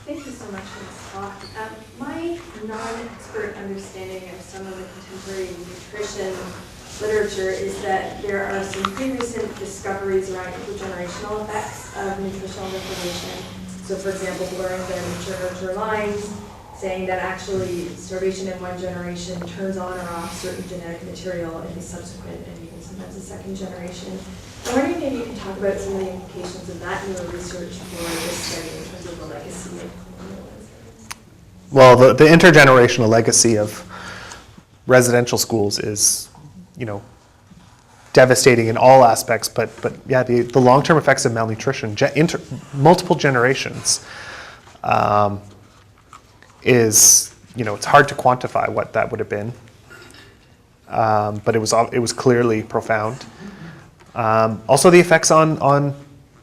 Thank you so much for this talk. My non-expert understanding of some of the contemporary nutrition literature is that there are some pretty recent discoveries around intergenerational effects of nutritional deprivation. So for example, blurring the nature-nurture lines, saying that actually starvation in one generation turns on or off certain genetic material in the subsequent and even sometimes the second generation. I'm wondering if you can talk about some of the implications of that newer research for this study in terms of the legacy of colonialism. Well, the intergenerational legacy of residential schools is, devastating in all aspects, but yeah, the long-term effects of malnutrition, multiple generations, is, it's hard to quantify what that would have been, but it was clearly profound. Also the effects on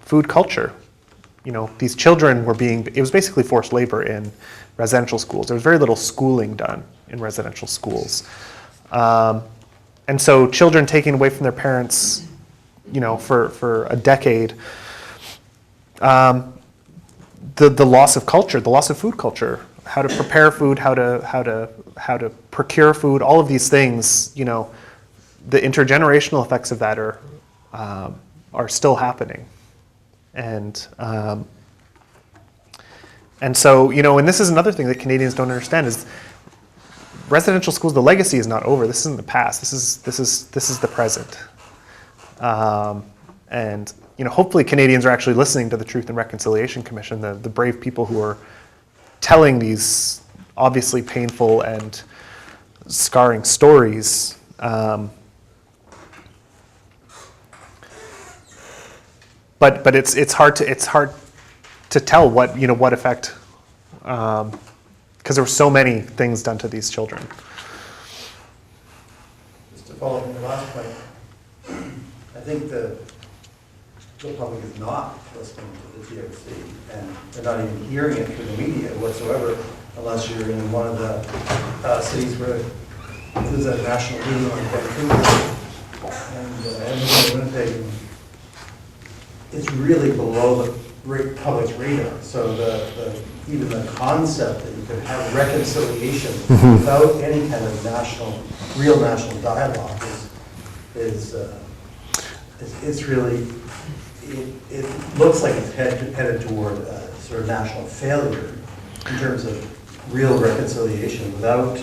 food culture. These children it was basically forced labor in residential schools. There was very little schooling done in residential schools. And so children taken away from their parents, for a decade, the loss of culture, the loss of food culture, how to prepare food, how to procure food, all of these things, the intergenerational effects of that are still happening. And so, and this is another thing that Canadians don't understand is residential schools, the legacy is not over. This isn't the past. This is the present. And hopefully Canadians are actually listening to the Truth and Reconciliation Commission, the brave people who are telling these obviously painful and scarring stories. But it's hard to tell what effect. Because there were so many things done to these children. Just to follow up on the last point, I think the public is not listening to the TRC, and they're not even hearing it through the media whatsoever, unless you're in one of the cities where there's a national meeting on Vancouver and Winnipeg. It's really below the public's radar. So even the concept that you could have reconciliation without any kind of real national dialogue is really, it looks like it's headed toward a sort of national failure in terms of real reconciliation without,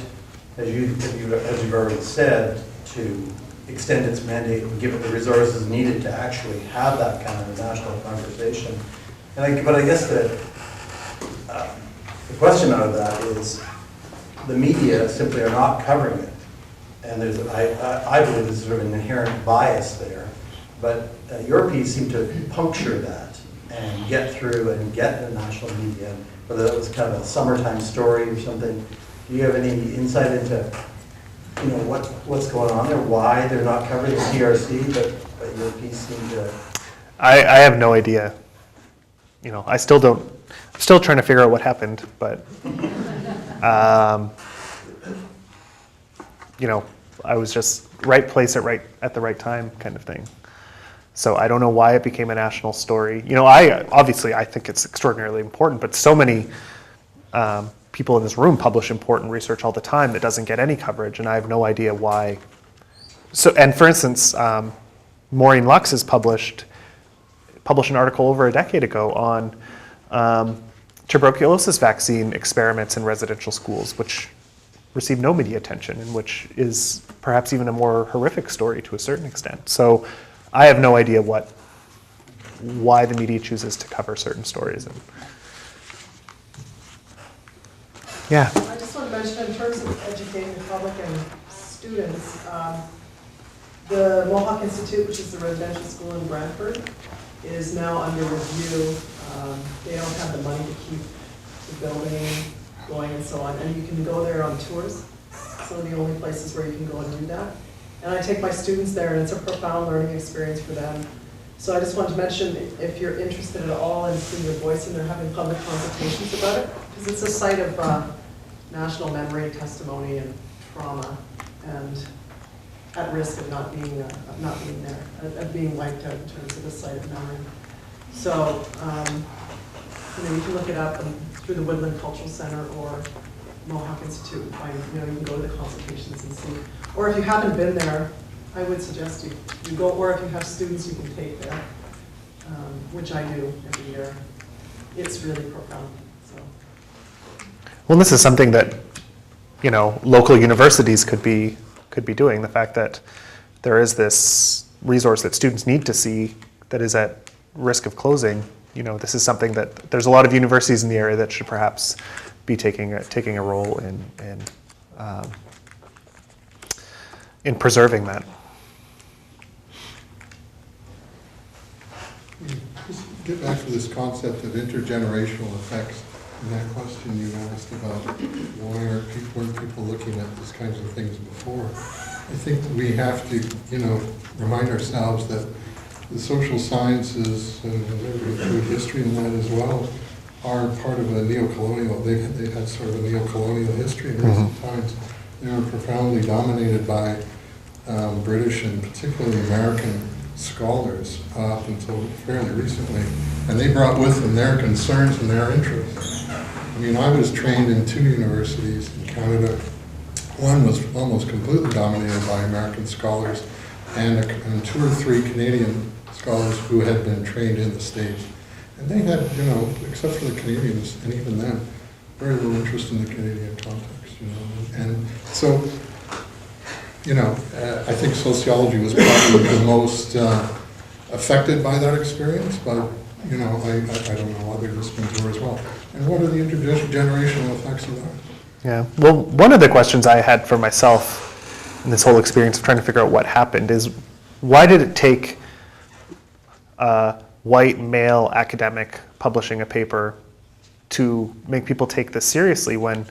as you've already said, to extend its mandate and give it the resources needed to actually have that kind of a national conversation. But I guess the question out of that is the media simply are not covering it. And I believe there's sort of an inherent bias there. But your piece seemed to puncture that and get through and get the national media, whether that was kind of a summertime story or something. Do you have any insight into what's going on there, why they're not covering the TRC, but your piece seemed to... I have no idea. I'm still trying to figure out what happened, but, I was just right place at the right time kind of thing. So I don't know why it became a national story. I think it's extraordinarily important, but so many people in this room publish important research all the time that doesn't get any coverage, and I have no idea why. So, and for instance, Maureen Lux has published an article over a decade ago on tuberculosis vaccine experiments in residential schools, which received no media attention, and which is perhaps even a more horrific story to a certain extent. So I have no idea why the media chooses to cover certain stories. Yeah. I just want to mention, in terms of educating the public and students, the Mohawk Institute, which is the residential school in Brantford, is now under review. They don't have the money to keep the building going and so on, and you can go there on tours. Some of the only places where you can go and do that. And I take my students there, and it's a profound learning experience for them. So I just wanted to mention, if you're interested at all in seeing your voice, and they're having public consultations about it, because it's a site of national memory, testimony, and trauma, and at risk of not being there, of being wiped out in terms of the site of memory. So You can look it up through the Woodland Cultural Center or Mohawk Institute and find, you can go to the consultations and see. Or if you haven't been there, I would suggest you go, or if you have students you can take there, which I do every year. It's really profound, so. Well, this is something that, local universities could be doing. The fact that there is this resource that students need to see that is at risk of closing. This is something that there's a lot of universities in the area that should perhaps be taking a role in preserving that. Just get back to this concept of intergenerational effects and that question you asked about why weren't people looking at these kinds of things before. I think we have to, remind ourselves that the social sciences and food history and that as well are part of a neo-colonial, they've had sort of a neo-colonial history in recent times. They were profoundly dominated by British and particularly American scholars up until fairly recently, and they brought with them their concerns and their interests. I was trained in 2 universities in Canada. One was almost completely dominated by American scholars, and 2 or 3 Canadian scholars who had been trained in the States. And they had, except for the Canadians, and even then, very little interest in the Canadian context, And so, I think sociology was probably the most affected by that experience, but, I don't know, other disciplines were as well. And what are the intergenerational effects of that? Yeah. Well, one of the questions I had for myself in this whole experience of trying to figure out what happened is, why did it take a white male academic publishing a paper to make people take this seriously when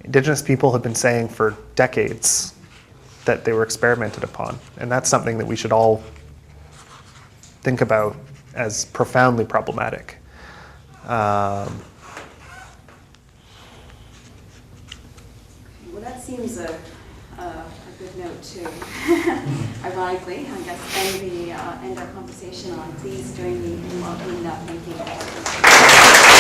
Indigenous people have been saying for decades that they were experimented upon? And that's something that we should all think about as profoundly problematic. Well, that seems a good note to, ironically, I guess, end our conversation on. Please join me in welcoming that. Thank you.